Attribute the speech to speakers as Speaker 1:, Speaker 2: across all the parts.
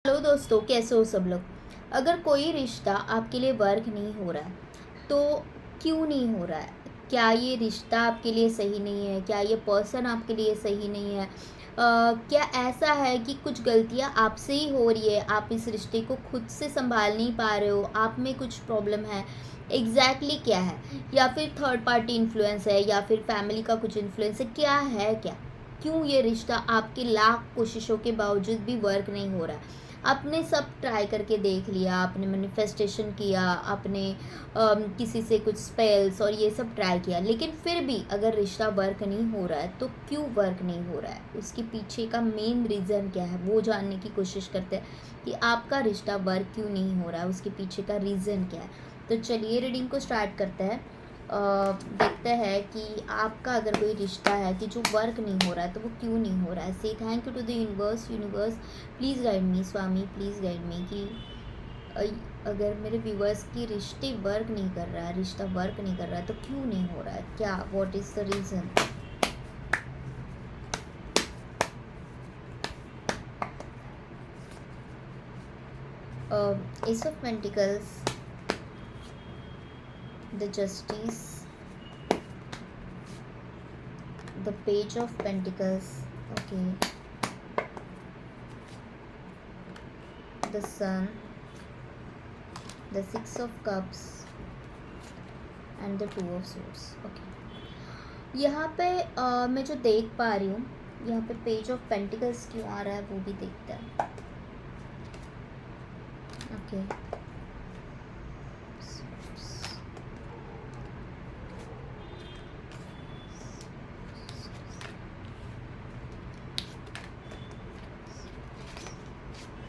Speaker 1: Hello दोस्तों, कैसे हो सब लोग। अगर कोई रिश्ता आपके लिए वर्क नहीं हो रहा है तो क्यों नहीं हो रहा है? क्या ये रिश्ता आपके लिए सही नहीं है? क्या ये पर्सन आपके लिए सही नहीं है? क्या ऐसा है कि कुछ गलतियां आपसे ही हो रही है, आप इस रिश्ते को खुद से संभाल नहीं पा रहे हो, आप में कुछ प्रॉब्लम है? एग्जैक्टली क्या है? या फिर थर्ड पार्टी इन्फ्लुएंस है, या फिर फैमिली का कुछ इन्फ्लुएंस है? क्या है क्या? क्यों ये रिश्ता आपके लाख कोशिशों के बावजूद भी वर्क नहीं हो रहा है? आपने सब ट्राई करके देख लिया, आपने मैनिफेस्टेशन किया, आपने किसी से कुछ स्पेल्स और ये सब ट्राई किया, लेकिन फिर भी अगर रिश्ता वर्क नहीं हो रहा है तो क्यों वर्क नहीं हो रहा है? उसके पीछे का मेन रीज़न क्या है, वो जानने की कोशिश करते हैं कि आपका रिश्ता वर्क क्यों नहीं हो रहा है, उसके पीछे का रीज़न क्या है। तो चलिए रीडिंग को स्टार्ट करते हैं। देखते हैं कि आपका अगर कोई रिश्ता है कि जो वर्क नहीं हो रहा है तो वो क्यों नहीं हो रहा है। से thank you to the universe, please guide me Swami, please guide me कि अगर मेरे व्यूवर्स की रिश्ते वर्क नहीं कर रहा है, रिश्ता वर्क नहीं कर रहा है तो क्यों नहीं हो रहा है, क्या, what is the reason. S of pentacles, the justice, the page of pentacles, okay, the sun, the six of cups and the two of swords, okay। यहाँ पे मैं जो देख पा रही हूँ, यहाँ पे पेज ऑफ पेंटिकल्स क्यों आ रहा है वो भी देखते हैं, ओके।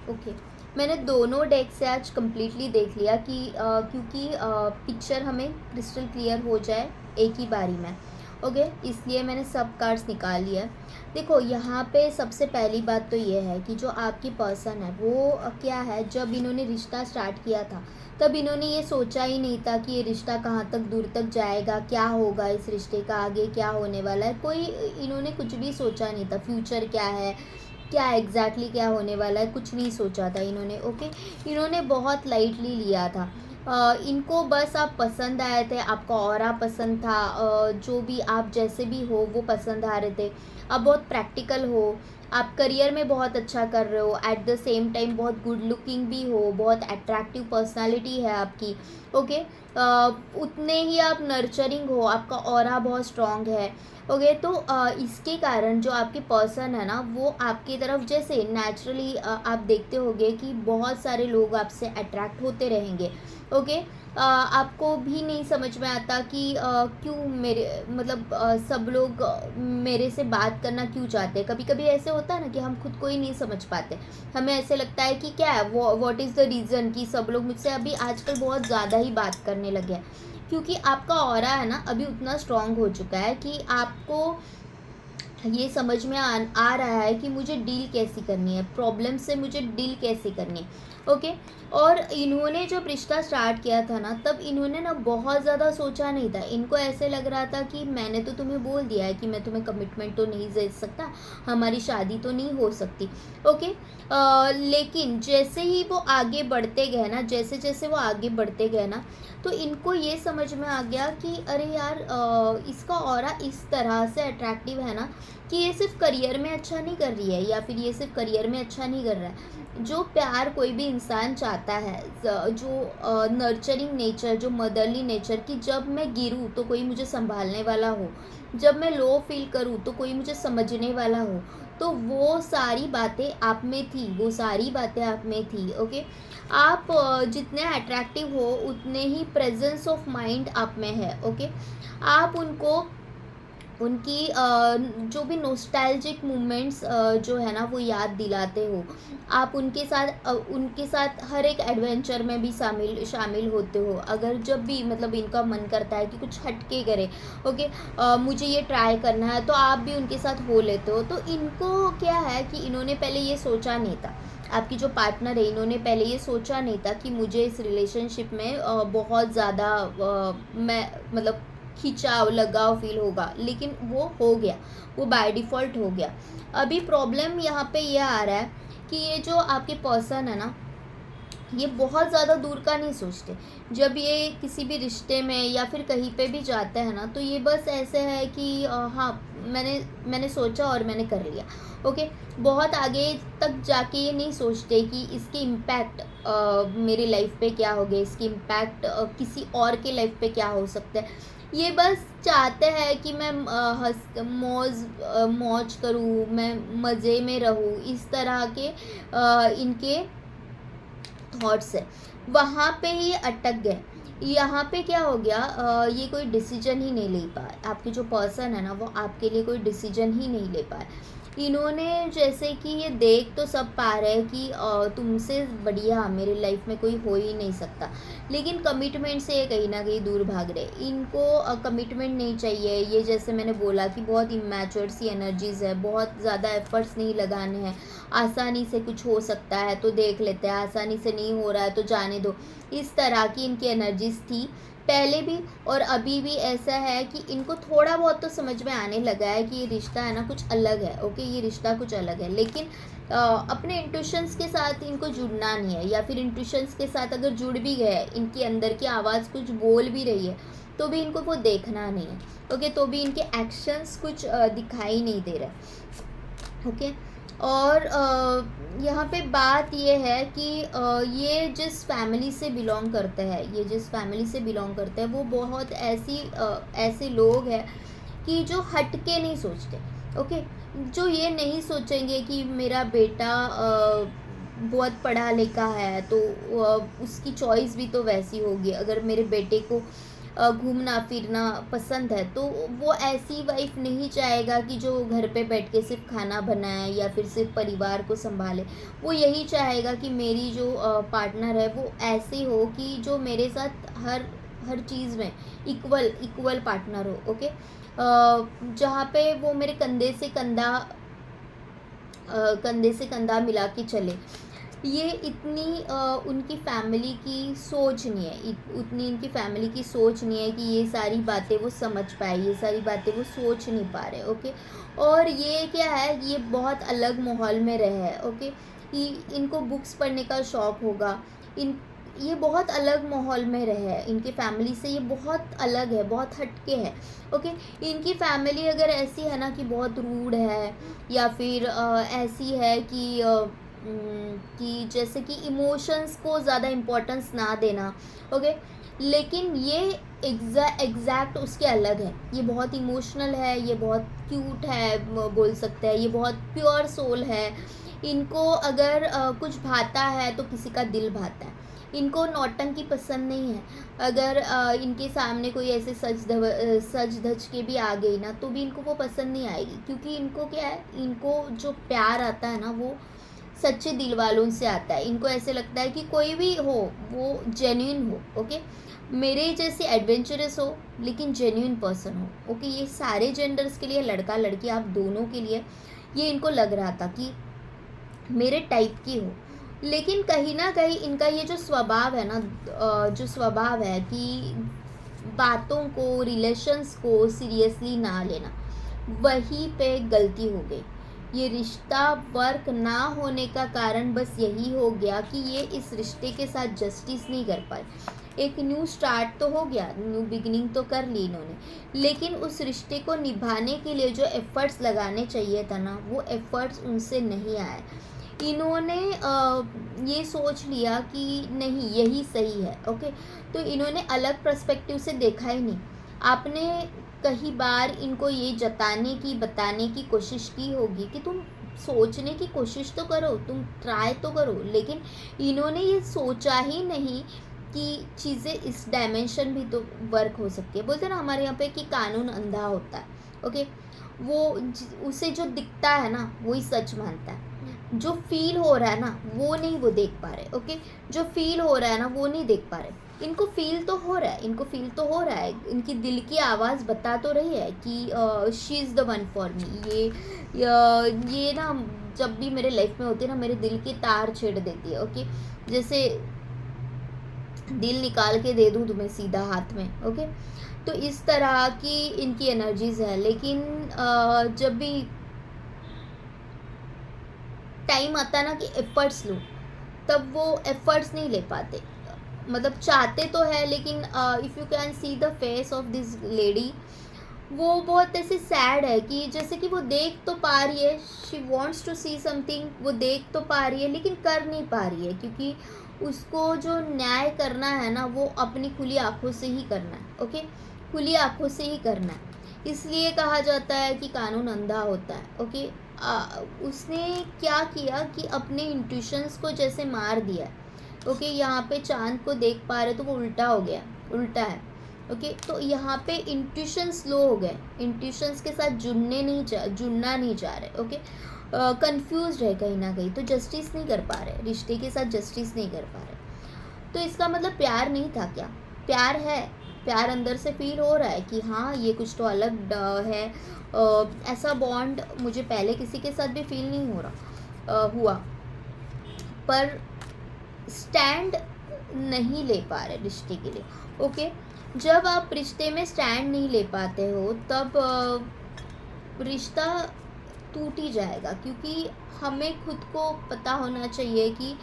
Speaker 1: ओके, मैंने दोनों डेक से आज कम्प्लीटली देख लिया कि क्योंकि पिक्चर हमें क्रिस्टल क्लियर हो जाए एक ही बारी में, ओके, इसलिए मैंने सब कार्ड्स निकाल लिया। देखो यहाँ पे सबसे पहली बात तो ये है कि जो आपकी पर्सन है वो क्या है, जब इन्होंने रिश्ता स्टार्ट किया था तब इन्होंने ये सोचा ही नहीं था कि ये रिश्ता कहाँ तक दूर तक जाएगा, क्या होगा इस रिश्ते का, आगे क्या होने वाला है, कोई इन्होंने कुछ भी सोचा नहीं था। फ्यूचर क्या है, क्या एग्जैक्टली क्या होने वाला है, कुछ नहीं सोचा था इन्होंने, ओके। इन्होंने बहुत लाइटली लिया था। इनको बस आप पसंद आए थे, आपका ऑरा पसंद था, जो भी आप जैसे भी हो वो पसंद आ रहे थे। आप बहुत प्रैक्टिकल हो, आप करियर में बहुत अच्छा कर रहे हो, एट द सेम टाइम बहुत गुड लुकिंग भी हो, बहुत अट्रैक्टिव पर्सनालिटी है आपकी, ओके। उतने ही आप नर्चरिंग हो, आपका ऑरा बहुत स्ट्रॉन्ग है, ओके। तो इसके कारण जो आपके पर्सन है ना वो आपकी तरफ जैसे नेचुरली आप देखते होंगे कि बहुत सारे लोग आपसे अट्रैक्ट होते रहेंगे, ओके। आपको भी नहीं समझ में आता कि क्यों मेरे मतलब सब लोग मेरे से बात करना क्यों चाहते हैं। कभी कभी ऐसे होता है ना कि हम खुद को ही नहीं समझ पाते, हमें ऐसे लगता है कि क्या है वो, व्हाट इज़ द रीज़न कि सब लोग मुझसे अभी आजकल बहुत ज़्यादा ही बात करने लगे हैं, क्योंकि आपका ऑरा है ना अभी उतना स्ट्रांग हो चुका है कि आपको ये समझ में आ रहा है कि मुझे डील कैसी करनी है, प्रॉब्लम से मुझे डील कैसे करनी है, ओके। और इन्होंने जब रिश्ता स्टार्ट किया था ना तब इन्होंने ना बहुत ज़्यादा सोचा नहीं था। इनको ऐसे लग रहा था कि मैंने तो तुम्हें बोल दिया है कि मैं तुम्हें कमिटमेंट तो नहीं दे सकता, हमारी शादी तो नहीं हो सकती, ओके। लेकिन जैसे ही वो आगे बढ़ते गए ना, जैसे जैसे वो आगे बढ़ते गए ना, तो इनको ये समझ में आ गया कि अरे यार इसका ऑरा इस तरह से अट्रैक्टिव है ना कि ये सिर्फ करियर में अच्छा नहीं कर रही है, या फिर ये सिर्फ करियर में अच्छा नहीं कर रहा है। जो प्यार कोई भी इंसान चाहता है, जो नर्चरिंग नेचर, जो मदरली नेचर कि जब मैं गिरूँ तो कोई मुझे संभालने वाला हो, जब मैं लो फील करूँ तो कोई मुझे समझने वाला हो, तो वो सारी बातें आप में थी, वो सारी बातें आप में थी, ओके। आप जितने अट्रैक्टिव हो उतने ही प्रेजेंस ऑफ माइंड आप में है, ओके। आप उनको उनकी जो भी नॉस्टैल्जिक मोमेंट्स जो है ना वो याद दिलाते हो। आप उनके साथ हर एक एडवेंचर में भी शामिल शामिल होते हो। अगर जब भी मतलब इनका मन करता है कि कुछ हटके करे, ओके, मुझे ये ट्राई करना है, तो आप भी उनके साथ हो लेते हो। तो इनको क्या है कि इन्होंने पहले ये सोचा नहीं था, आपकी जो पार्टनर है इन्होंने पहले ये सोचा नहीं था कि मुझे इस रिलेशनशिप में बहुत ज़्यादा मैं मतलब खिंचाव लगाव फील होगा, लेकिन वो हो गया, वो बाय डिफ़ॉल्ट हो गया। अभी प्रॉब्लम यहाँ पे ये आ रहा है कि ये जो आपके पर्सन है ना, ये बहुत ज़्यादा दूर का नहीं सोचते। जब ये किसी भी रिश्ते में या फिर कहीं पे भी जाते हैं ना, तो ये बस ऐसे है कि हाँ, मैंने सोचा और मैंने कर लिया। ओके, बहुत आगे तक जाके ये नहीं सोचते कि इसके इम्पैक्ट मेरी लाइफ पे क्या होगा, इसके इम्पैक्ट किसी और के लाइफ पे क्या हो सकता है। ये बस चाहते हैं कि मैं मौज करूँ, मैं मज़े में रहूँ, इस तरह के इनके थॉट्स है। वहाँ पे ही अटक गए। यहाँ पे क्या हो गया, ये कोई डिसीजन ही नहीं ले पाए। आपके जो पर्सन है ना, वो आपके लिए कोई डिसीजन ही नहीं ले पाए। इन्होंने जैसे कि ये देख तो सब पा रहे हैं कि तुमसे बढ़िया मेरी लाइफ में कोई हो ही नहीं सकता, लेकिन कमिटमेंट से ये कहीं ना कहीं दूर भाग रहे। इनको कमिटमेंट नहीं चाहिए। ये जैसे मैंने बोला कि बहुत इमेच्योर सी एनर्जीज़ है, बहुत ज़्यादा एफर्ट्स नहीं लगाने हैं। आसानी से कुछ हो सकता है तो देख लेते हैं, आसानी से नहीं हो रहा है तो जाने दो। इस तरह की इनकी एनर्जीज थी पहले भी, और अभी भी ऐसा है कि इनको थोड़ा बहुत तो समझ में आने लगा है कि ये रिश्ता है ना कुछ अलग है। ओके, ये रिश्ता कुछ अलग है, लेकिन अपने इंट्यूशंस के साथ इनको जुड़ना नहीं है, या फिर इंट्यूशंस के साथ अगर जुड़ भी गए, इनकी अंदर की आवाज़ कुछ बोल भी रही है, तो भी इनको वो देखना नहीं है। ओके, तो भी इनके एक्शंस कुछ दिखाई नहीं दे रहे। ओके, और यहाँ पे बात ये है कि ये जिस फैमिली से बिलोंग करते हैं, ये जिस फैमिली से बिलोंग करते हैं, वो बहुत ऐसे लोग हैं कि जो हट के नहीं सोचते। ओके, जो ये नहीं सोचेंगे कि मेरा बेटा बहुत पढ़ा लिखा है तो उसकी चॉइस भी तो वैसी होगी। अगर मेरे बेटे को घूमना फिरना पसंद है, तो वो ऐसी वाइफ नहीं चाहेगा कि जो घर पे बैठ के सिर्फ खाना बनाए या फिर सिर्फ परिवार को संभाले। वो यही चाहेगा कि मेरी जो पार्टनर है वो ऐसी हो कि जो मेरे साथ हर हर चीज़ में इक्वल पार्टनर हो। ओके, जहाँ पे वो मेरे कंधे से कंधा मिला के चले। ये इतनी उनकी फैमिली की सोच नहीं है, उतनी इनकी फैमिली की सोच नहीं है कि ये सारी बातें वो समझ पाए, ये सारी बातें वो सोच नहीं पा रहे। ओके, और ये क्या है, ये बहुत अलग माहौल में रहे हैं। ओके, इनको बुक्स पढ़ने का शौक़ होगा। इन ये बहुत अलग माहौल में रहे हैं, इनकी फैमिली से ये बहुत अलग है, बहुत हटके है। ओके, इनकी फैमिली अगर ऐसी है ना कि बहुत रूड है, या फिर ऐसी है कि जैसे कि इमोशंस को ज़्यादा इम्पोर्टेंस ना देना। ओके, लेकिन ये एग्जैक्ट उसके अलग है। ये बहुत इमोशनल है, ये बहुत क्यूट है, बोल सकते हैं, ये बहुत प्योर सोल है। इनको अगर कुछ भाता है तो किसी का दिल भाता है। इनको नौटंकी पसंद नहीं है। अगर इनके सामने कोई ऐसे सज धज के भी आ गई ना, तो भी इनको वो पसंद नहीं आएगी, क्योंकि इनको क्या है, इनको जो प्यार आता है ना, वो सच्चे दिल वालों से आता है। इनको ऐसे लगता है कि कोई भी हो वो जेन्युइन हो। ओके, मेरे जैसे एडवेंचरस हो लेकिन जेन्युइन पर्सन हो। ओके, ये सारे जेंडर्स के लिए, लड़का लड़की आप दोनों के लिए, ये इनको लग रहा था कि मेरे टाइप की हो। लेकिन कहीं ना कहीं इनका ये जो स्वभाव है ना, जो स्वभाव है कि बातों को, रिलेशंस को सीरियसली ना लेना, वहीं पे गलती हो गई। ये रिश्ता वर्क ना होने का कारण बस यही हो गया कि ये इस रिश्ते के साथ जस्टिस नहीं कर पाए। एक न्यू स्टार्ट तो हो गया, न्यू बिगिनिंग तो कर ली इन्होंने, लेकिन उस रिश्ते को निभाने के लिए जो एफ़र्ट्स लगाने चाहिए था ना, वो एफ़र्ट्स उनसे नहीं आए। इन्होंने ये सोच लिया कि नहीं, यही सही है। ओके, तो इन्होंने अलग पर्सपेक्टिव से देखा ही नहीं। आपने कई बार इनको ये बताने की कोशिश की होगी कि तुम सोचने की कोशिश तो करो, तुम ट्राई तो करो, लेकिन इन्होंने ये सोचा ही नहीं कि चीज़ें इस डायमेंशन भी तो वर्क हो सकती है। बोलते ना हमारे यहाँ पे कि कानून अंधा होता है। ओके, वो उसे जो दिखता है ना वही सच मानता है। जो फील हो रहा है ना वो नहीं वो देख पा रहे। ओके, जो फील हो रहा है ना वो नहीं देख पा रहे। इनको फील तो हो रहा है, इनकी दिल की आवाज़ बता तो रही है कि she is the one for me. ये ना जब भी मेरे लाइफ में होती है ना, मेरे दिल के तार छेड़ देती है। ओके, जैसे दिल निकाल के दे दूँ तुम्हें सीधा हाथ में। ओके, तो इस तरह की इनकी एनर्जीज़ है। लेकिन जब भी टाइम आता है ना कि एफर्ट्स लो, तब वो एफर्ट्स नहीं ले पाते। मतलब चाहते तो है, लेकिन if you can see the face of this lady, वो बहुत ऐसे सैड है कि जैसे कि वो देख तो पा रही है, she wants to see something, वो देख तो पा रही है लेकिन कर नहीं पा रही है, क्योंकि उसको जो न्याय करना है ना वो अपनी खुली आंखों से ही करना है। ओके, खुली आंखों से ही करना है। इसलिए कहा जाता है कि कानून अंधा होता है। ओके, उसने क्या किया कि अपने इंट्यूशंस को जैसे मार दिया। ओके, यहाँ पे चांद को देख पा रहे तो वो उल्टा हो गया, उल्टा है। ओके, तो यहाँ पे इंट्यूशंस लो हो गए, इंट्यूशंस के साथ जुड़ना नहीं चाह रहे। ओके, कंफ्यूज है कहीं ना कहीं, तो जस्टिस नहीं कर पा रहे, रिश्ते के साथ जस्टिस नहीं कर पा रहे। तो इसका मतलब प्यार नहीं था क्या? प्यार है, प्यार अंदर से फील हो रहा है कि हाँ ये कुछ तो अलग है। ऐसा बॉन्ड मुझे पहले किसी के साथ भी फील नहीं हो रहा हुआ, पर स्टैंड नहीं ले पा रहे रिश्ते के लिए। ओके, जब आप रिश्ते में स्टैंड नहीं ले पाते हो तब रिश्ता टूट ही जाएगा, क्योंकि हमें खुद को पता होना चाहिए कि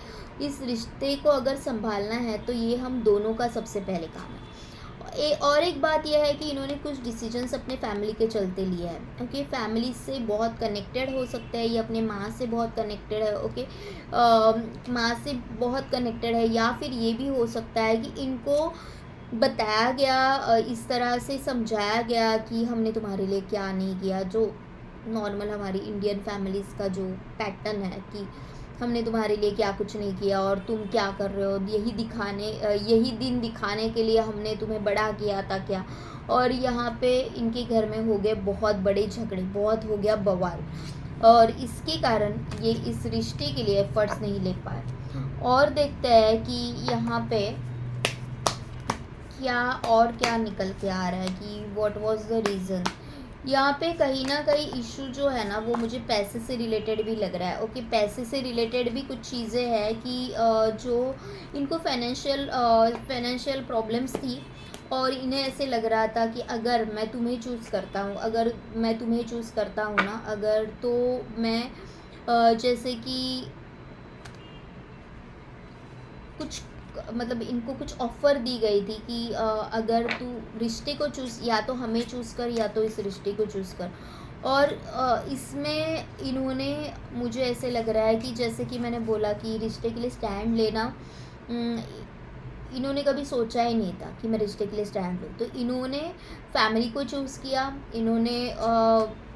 Speaker 1: इस रिश्ते को अगर संभालना है तो ये हम दोनों का सबसे पहले काम है। और एक बात यह है कि इन्होंने कुछ डिसीजंस अपने फैमिली के चलते लिए हैं। ओके, फैमिली से बहुत कनेक्टेड हो सकते हैं, ये अपने माँ से बहुत कनेक्टेड है। ओके, माँ से बहुत कनेक्टेड है, या फिर ये भी हो सकता है कि इनको बताया गया, इस तरह से समझाया गया कि हमने तुम्हारे लिए क्या नहीं किया, जो नॉर्मल हमारी इंडियन फैमिलीज़ का जो पैटर्न है कि हमने तुम्हारे लिए क्या कुछ नहीं किया और तुम क्या कर रहे हो, यही दिन दिखाने के लिए हमने तुम्हें बड़ा किया था क्या। और यहाँ पे इनके घर में हो गए बहुत बड़े झगड़े, बहुत हो गया बवाल, और इसके कारण ये इस रिश्ते के लिए एफर्ट्स नहीं ले पाए। और देखते हैं कि यहाँ पे क्या निकल के आ रहा है कि व्हाट वाज द रीज़न। यहाँ पे कहीं ना कहीं इशू जो है ना वो मुझे पैसे से रिलेटेड भी लग रहा है। ओके, पैसे से रिलेटेड भी कुछ चीज़ें हैं कि जो इनको फाइनेंशियल प्रॉब्लम्स थी, और इन्हें ऐसे लग रहा था कि अगर मैं तुम्हें चूज़ करता हूँ ना, अगर तो मैं जैसे कि कुछ, मतलब इनको कुछ ऑफ़र दी गई थी कि अगर तू रिश्ते को चूज़, या तो हमें चूज़ कर या तो इस रिश्ते को चूज़ कर। और इसमें इन्होंने, मुझे ऐसे लग रहा है कि जैसे कि मैंने बोला कि रिश्ते के लिए स्टैंड लेना, इन्होंने कभी सोचा ही नहीं था कि मैं रिश्ते के लिए स्टैंड लूँ। तो इन्होंने फैमिली को चूज़ किया, इन्होंने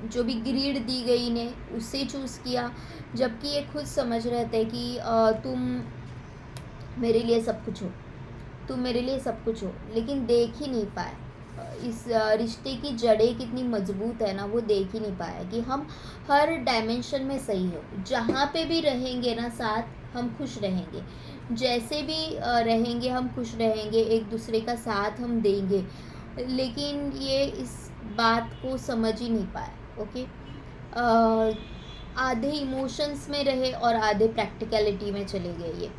Speaker 1: जो भी ग्रीड दी गई इन्हें उससे चूज़ किया, जबकि ये खुद समझ रहे थे कि तुम मेरे लिए सब कुछ हो, तुम मेरे लिए सब कुछ हो, लेकिन देख ही नहीं पाए। इस रिश्ते की जड़ें कितनी मजबूत है ना, वो देख ही नहीं पाया कि हम हर डायमेंशन में सही हो, जहाँ पे भी रहेंगे ना साथ हम खुश रहेंगे, जैसे भी रहेंगे हम खुश रहेंगे, एक दूसरे का साथ हम देंगे। लेकिन ये इस बात को समझ ही नहीं पाए। ओके, आधे इमोशंस में रहे और आधे प्रैक्टिकलिटी में चले गए। ये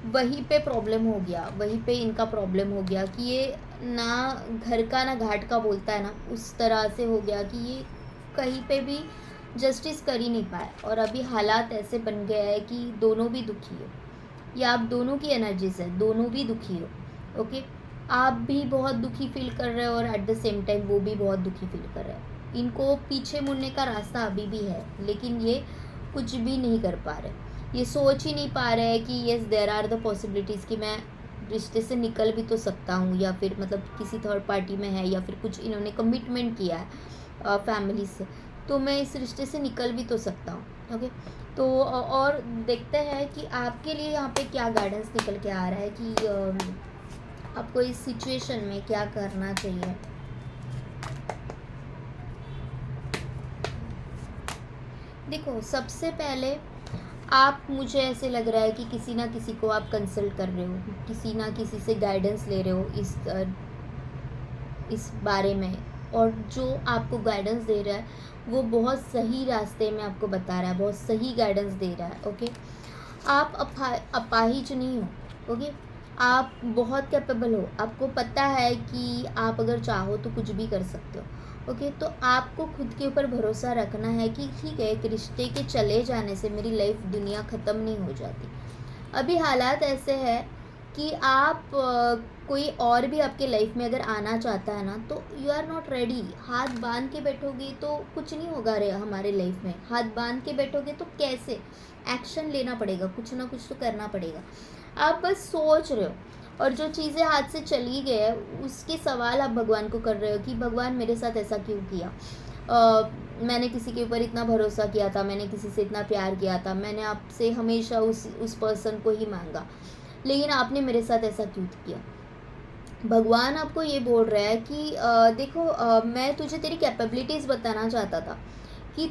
Speaker 1: वहीं पे प्रॉब्लम हो गया, वहीं पे इनका प्रॉब्लम हो गया कि ये ना घर का ना घाट का बोलता है ना, उस तरह से हो गया कि ये कहीं पे भी जस्टिस कर ही नहीं पाए। और अभी हालात ऐसे बन गए हैं कि दोनों भी दुखी हो, या आप दोनों की एनर्जीज है, दोनों भी दुखी हो। ओके, आप भी बहुत दुखी फील कर रहे हो और एट द सेम टाइम वो भी बहुत दुखी फील कर रहे हैं। इनको पीछे मुड़ने का रास्ता अभी भी है, लेकिन ये कुछ भी नहीं कर पा रहे, ये सोच ही नहीं पा रहे हैं कि yes there are the possibilities कि मैं रिश्ते से निकल भी तो सकता हूँ, या फिर मतलब किसी थर्ड पार्टी में है, या फिर कुछ इन्होंने कमिटमेंट किया है फैमिली से, तो मैं इस रिश्ते से निकल भी तो सकता हूँ। ओके, तो और देखते हैं कि आपके लिए यहाँ पे क्या गाइडेंस निकल के आ रहा है कि आपको इस सिचुएशन में क्या करना चाहिए। देखो, सबसे पहले आप, मुझे ऐसे लग रहा है कि किसी ना किसी को आप कंसल्ट कर रहे हो, किसी ना किसी से गाइडेंस ले रहे हो इस बारे में, और जो आपको गाइडेंस दे रहा है वो बहुत सही रास्ते में आपको बता रहा है, बहुत सही गाइडेंस दे रहा है। ओके, आप अपाहिज नहीं हो। ओके, आप बहुत कैपेबल हो, आपको पता है कि आप अगर चाहो तो कुछ भी कर सकते हो। ओके, तो आपको खुद के ऊपर भरोसा रखना है कि ठीक है, एक रिश्ते के चले जाने से मेरी लाइफ दुनिया ख़त्म नहीं हो जाती। अभी हालात ऐसे हैं कि आप कोई और भी आपके लाइफ में अगर आना चाहता है ना, तो यू आर नॉट रेडी। हाथ बांध के बैठोगे तो कुछ नहीं होगा रे हमारे लाइफ में। हाथ बांध के बैठोगे तो कैसे? एक्शन लेना पड़ेगा, कुछ ना कुछ तो करना पड़ेगा। आप बस सोच रहे हो, और जो चीज़ें हाथ से चली गई है उसके सवाल आप भगवान को कर रहे हो कि भगवान मेरे साथ ऐसा क्यों किया। मैंने किसी के ऊपर इतना भरोसा किया था, मैंने किसी से इतना प्यार किया था, मैंने आपसे हमेशा उस पर्सन को ही मांगा, लेकिन आपने मेरे साथ ऐसा क्यों किया। भगवान आपको ये बोल रहा है कि देखो, मैं तुझे तेरी कैपेबिलिटीज़ बताना चाहता था कि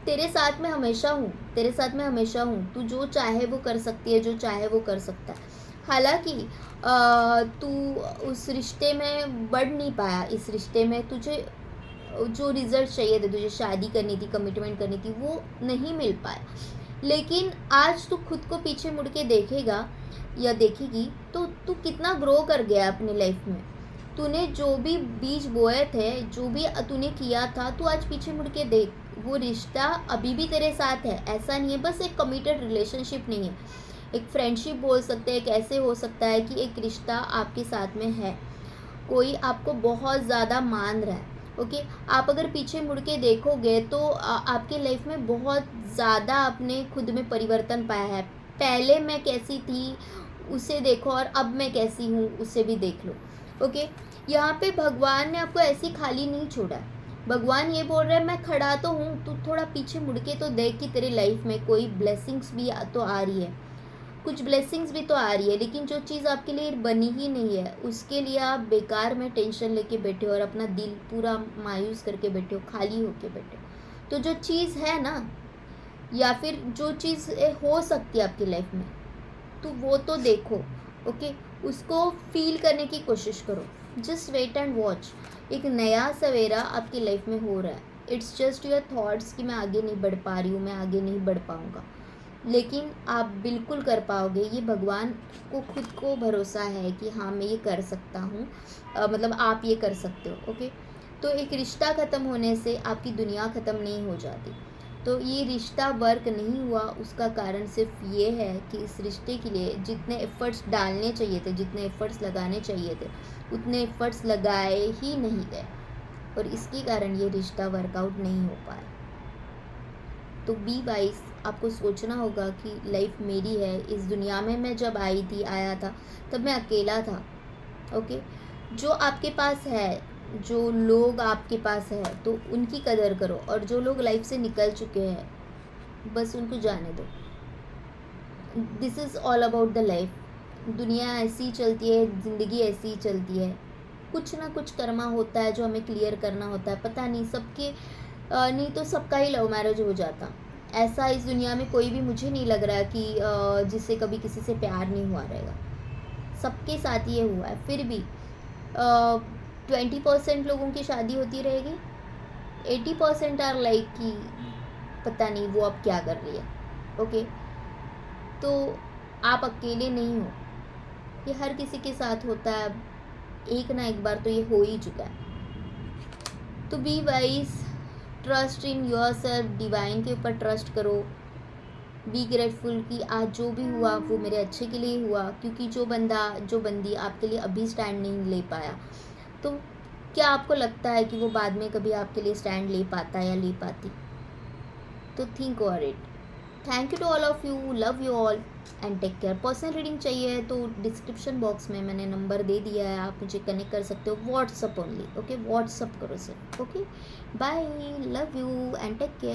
Speaker 1: तेरे साथ में हमेशा हूँ, तेरे साथ में हमेशा हूँ। तू जो चाहे वो कर सकती है, जो चाहे वो कर सकता है। हालांकि तू उस रिश्ते में बढ़ नहीं पाया, इस रिश्ते में तुझे जो रिजल्ट चाहिए थे, तुझे शादी करनी थी, कमिटमेंट करनी थी, वो नहीं मिल पाया। लेकिन आज तू खुद को पीछे मुड़ के देखेगा या देखेगी तो तू कितना ग्रो कर गया अपनी लाइफ में। तूने जो भी बीज बोए थे, जो भी तूने किया था, तू आज पीछे मुड़ के देख। वो रिश्ता अभी भी तेरे साथ है, ऐसा नहीं है बस एक कमिटेड रिलेशनशिप नहीं है, एक फ्रेंडशिप बोल सकते हैं। कैसे हो सकता है कि एक रिश्ता आपके साथ में है, कोई आपको बहुत ज़्यादा मान रहा है। ओके, आप अगर पीछे मुड़ के देखोगे तो आपके लाइफ में बहुत ज़्यादा आपने खुद में परिवर्तन पाया है। पहले मैं कैसी थी उसे देखो, और अब मैं कैसी हूँ उसे भी देख लो। ओके, यहाँ पे भगवान ने आपको ऐसी खाली नहीं छोड़ा। भगवान ये बोल रहा है मैं खड़ा तो हूँ, तू थोड़ा पीछे मुड़ के तो देख कि तेरी लाइफ में कोई ब्लेसिंग्स भी तो आ रही है, कुछ ब्लेसिंग्स भी तो आ रही है। लेकिन जो चीज़ आपके लिए बनी ही नहीं है उसके लिए आप बेकार में टेंशन लेके बैठे हो और अपना दिल पूरा मायूस करके बैठे हो, खाली होके बैठे हो। तो जो चीज़ है ना, या फिर जो चीज़ हो सकती है आपकी लाइफ में, तो वो तो देखो। ओके, उसको फील करने की कोशिश करो। Just wait and watch. एक नया सवेरा आपकी लाइफ में हो रहा है। इट्स जस्ट योर थॉट्स कि मैं आगे नहीं बढ़ पा रही हूँ, मैं आगे नहीं बढ़ पाऊँगा, लेकिन आप बिल्कुल कर पाओगे। ये भगवान को खुद को भरोसा है कि हाँ मैं ये कर सकता हूँ, मतलब आप ये कर सकते हो। ओके, तो एक रिश्ता ख़त्म होने से आपकी दुनिया ख़त्म नहीं हो जाती। तो ये रिश्ता वर्क नहीं हुआ, उसका कारण सिर्फ ये है कि इस रिश्ते के लिए जितने एफ़र्ट्स डालने चाहिए थे, जितने एफ़र्ट्स लगाने चाहिए थे, उतने एफ़र्ट्स लगाए ही नहीं गए, और इसके कारण ये रिश्ता वर्कआउट नहीं हो पाया। तो बी वाइज, आपको सोचना होगा कि लाइफ मेरी है। इस दुनिया में मैं जब आया था तब मैं अकेला था। ओके, जो आपके पास है, जो लोग आपके पास है, तो उनकी कदर करो, और जो लोग लाइफ से निकल चुके हैं बस उनको जाने दो। This is all about the life. दुनिया ऐसी ही चलती है, ज़िंदगी ऐसी ही चलती है। कुछ ना कुछ कर्मा होता है जो हमें क्लियर करना होता है। पता नहीं सबके नहीं तो सबका ही लव मैरिज हो जाता। ऐसा इस दुनिया में कोई भी मुझे नहीं लग रहा कि जिससे कभी किसी से प्यार नहीं हुआ रहेगा। सबके साथ ये हुआ है। फिर भी 20% लोगों की शादी होती रहेगी, 80% आर लाइक कि पता नहीं वो अब क्या कर रही है। ओके, तो आप अकेले नहीं हो, ये हर किसी के साथ होता है। एक ना एक बार तो ये हो ही चुका है। तो be wise, trust in your self, divine के ऊपर ट्रस्ट करो। बी ग्रेटफुल कि आज जो भी हुआ वो मेरे अच्छे के लिए हुआ, क्योंकि जो बंदी आपके लिए अभी स्टैंड नहीं ले पाया, तो क्या आपको लगता है कि वो बाद में कभी आपके लिए स्टैंड ले पाता या ले पाती? तो think over it. Thank you to all of you, love you all and take care. Personal reading चाहिए तो डिस्क्रिप्शन बॉक्स में मैंने नंबर दे दिया है, आप मुझे कनेक्ट कर सकते हो। व्हाट्सअप ओनली, ओके, व्हाट्सअप करो सिर्फ। Okay, bye, love you and take care.